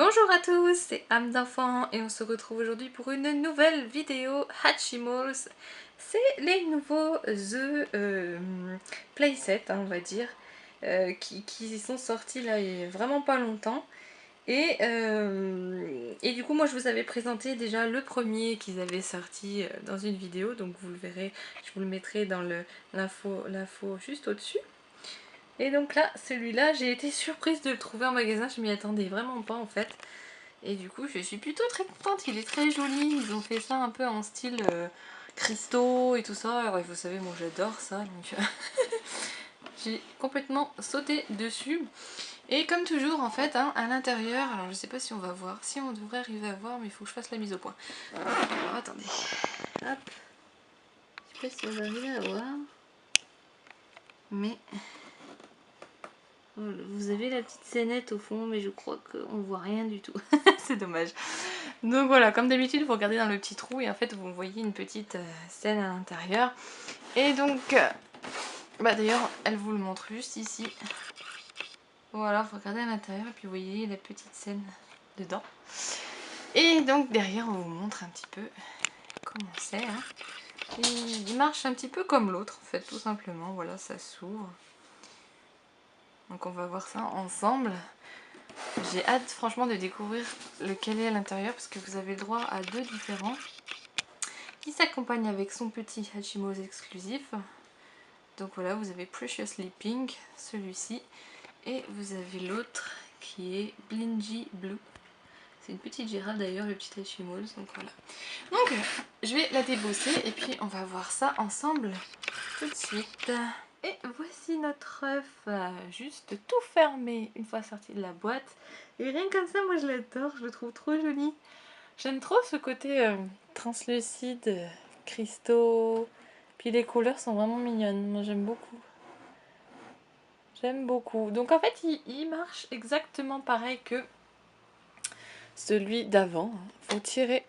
Bonjour à tous, c'est âme d'enfant et on se retrouve aujourd'hui pour une nouvelle vidéo Hatchimals. C'est les nouveaux Playset, on va dire, qui sont sortis là il y a vraiment pas longtemps. Et du coup moi je vous avais présenté déjà le premier qu'ils avaient sorti dans une vidéo, donc vous le verrez, je vous le mettrai dans l'info juste au-dessus. Et donc là, celui-là, j'ai été surprise de le trouver en magasin, je m'y attendais vraiment pas en fait. Et du coup, je suis plutôt très contente, il est très joli, ils ont fait ça un peu en style cristaux et tout ça. Alors, vous savez, moi j'adore ça, donc j'ai complètement sauté dessus. Et comme toujours en fait, hein, à l'intérieur, alors je sais pas si on va voir, si on devrait arriver à voir, mais il faut que je fasse la mise au point. Alors attendez, hop, je sais pas si on va arriver à voir, mais... Vous avez la petite scénette au fond, mais je crois qu'on voit rien du tout. C'est dommage. Donc voilà, comme d'habitude, vous regardez dans le petit trou et en fait, vous voyez une petite scène à l'intérieur. Et donc, d'ailleurs, elle vous le montre juste ici. Voilà, vous regardez à l'intérieur et puis vous voyez la petite scène dedans. Et donc, derrière, on vous montre un petit peu comment c'est. Hein. Il marche un petit peu comme l'autre, en fait, tout simplement. Voilà, ça s'ouvre. Donc on va voir ça ensemble. J'ai hâte franchement de découvrir lequel est à l'intérieur parce que vous avez le droit à deux différents qui s'accompagnent avec son petit Hatchimals exclusif. Donc voilà, vous avez Preciously Pink, celui-ci, et vous avez l'autre qui est Blingy Blue. C'est une petite girafe d'ailleurs, le petit Hatchimals, donc voilà. Donc je vais la débosser et puis on va voir ça ensemble tout de suite. Et voici notre œuf, juste tout fermé une fois sorti de la boîte. Et rien comme ça, moi je l'adore, je le trouve trop joli. J'aime trop ce côté translucide, cristaux. Puis les couleurs sont vraiment mignonnes, moi j'aime beaucoup. J'aime beaucoup. Donc en fait, il marche exactement pareil que celui d'avant. Il faut tirer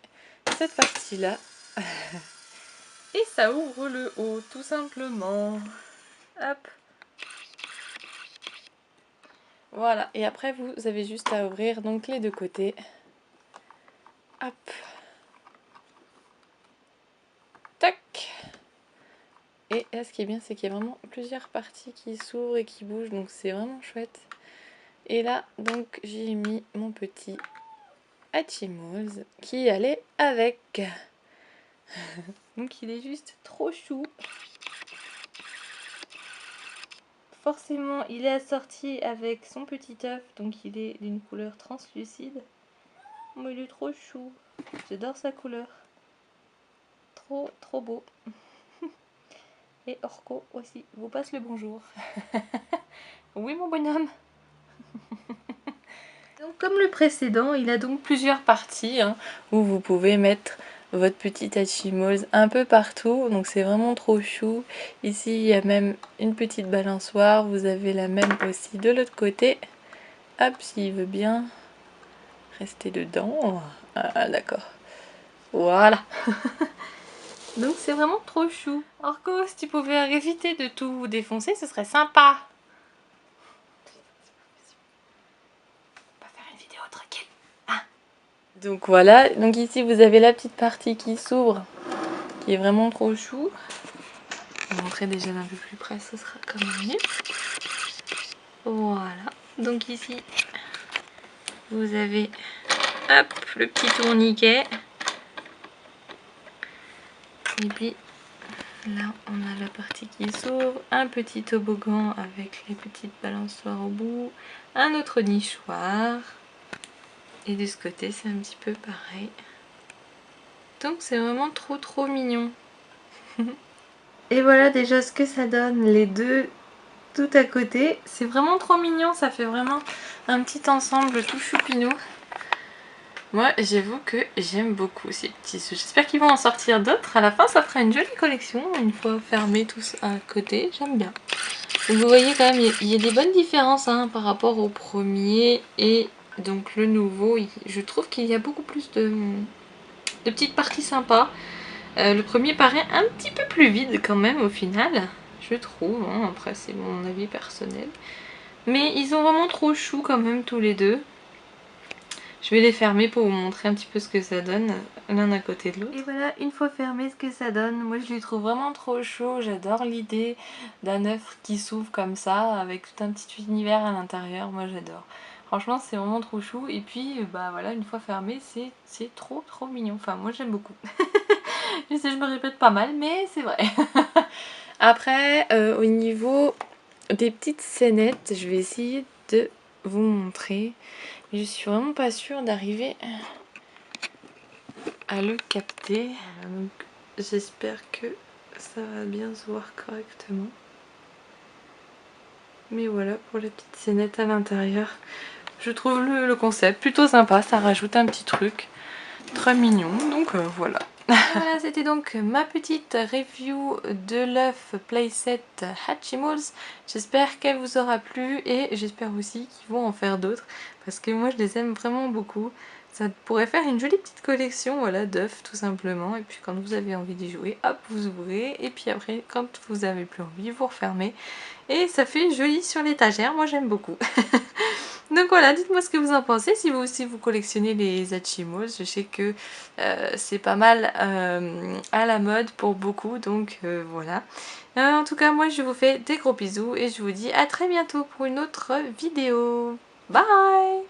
cette partie-là. Et ça ouvre le haut, tout simplement. Hop. Voilà, et après vous avez juste à ouvrir donc les deux côtés. Hop. Tac. Et là ce qui est bien c'est qu'il y a vraiment plusieurs parties qui s'ouvrent et qui bougent, donc c'est vraiment chouette. Et là donc j'ai mis mon petit Hatchimals qui allait avec. Donc il est juste trop chou. Forcément il est assorti avec son petit œuf, donc il est d'une couleur translucide. Oh, il est trop chou. J'adore sa couleur. Trop beau. Et Orco aussi vous passe le bonjour. Oui mon bonhomme. Donc comme le précédent, il a donc plusieurs parties hein, où vous pouvez mettre votre petit Hatchimals un peu partout. Donc c'est vraiment trop chou. Ici il y a même une petite balançoire. Vous avez la même aussi de l'autre côté. Hop, s'il veut bien rester dedans. Ah d'accord. Voilà. Donc c'est vraiment trop chou. Orco, si tu pouvais éviter de tout défoncer, ce serait sympa. On va faire une vidéo tranquille. Ah. Donc voilà, donc ici vous avez la petite partie qui s'ouvre, qui est vraiment trop chou. Je vais montrer déjà d'un peu plus près, ce sera comme mieux. Voilà, donc ici vous avez hop, le petit tourniquet. Et puis là on a la partie qui s'ouvre, un petit toboggan avec les petites balançoires au bout, un autre nichoir. Et de ce côté c'est un petit peu pareil. Donc c'est vraiment trop mignon. Et voilà déjà ce que ça donne, les deux tout à côté. C'est vraiment trop mignon, ça fait vraiment un petit ensemble tout choupinou. Moi j'avoue que j'aime beaucoup ces petits sous. J'espère qu'ils vont en sortir d'autres. À la fin ça fera une jolie collection, une fois fermés tous à côté, j'aime bien. Donc vous voyez quand même, il y a des bonnes différences hein, par rapport au premier et donc le nouveau. Je trouve qu'il y a beaucoup plus de petites parties sympas. Le premier paraît un petit peu plus vide quand même au final, je trouve, hein. Après c'est mon avis personnel. Mais ils sont vraiment trop choux quand même tous les deux. Je vais les fermer pour vous montrer un petit peu ce que ça donne l'un à côté de l'autre. Et voilà, une fois fermé, ce que ça donne. Moi je les trouve vraiment trop chaud. J'adore l'idée d'un œuf qui s'ouvre comme ça avec tout un petit univers à l'intérieur. Moi j'adore. Franchement c'est vraiment trop chou. Et puis bah voilà, une fois fermé, c'est trop mignon. Enfin moi j'aime beaucoup. Je sais, je me répète pas mal, mais c'est vrai. Après, au niveau des petites scénettes, je vais essayer de vous montrer. Mais je suis vraiment pas sûre d'arriver à le capter. Voilà, donc j'espère que ça va bien se voir correctement. Mais voilà pour la petite scénette à l'intérieur. Je trouve le concept plutôt sympa, ça rajoute un petit truc très mignon, donc voilà. Voilà, c'était donc ma petite review de l'œuf playset Hatchimals. J'espère qu'elle vous aura plu et j'espère aussi qu'ils vont en faire d'autres parce que moi je les aime vraiment beaucoup. Ça pourrait faire une jolie petite collection, voilà, d'œufs tout simplement. Et puis quand vous avez envie d'y jouer, hop, vous ouvrez. Et puis après, quand vous avez plus envie, vous refermez. Et ça fait joli sur l'étagère, moi j'aime beaucoup. Donc voilà, dites-moi ce que vous en pensez, si vous aussi vous collectionnez les Hatchimals. Je sais que c'est pas mal à la mode pour beaucoup, donc voilà. En tout cas, moi je vous fais des gros bisous et je vous dis à très bientôt pour une autre vidéo. Bye!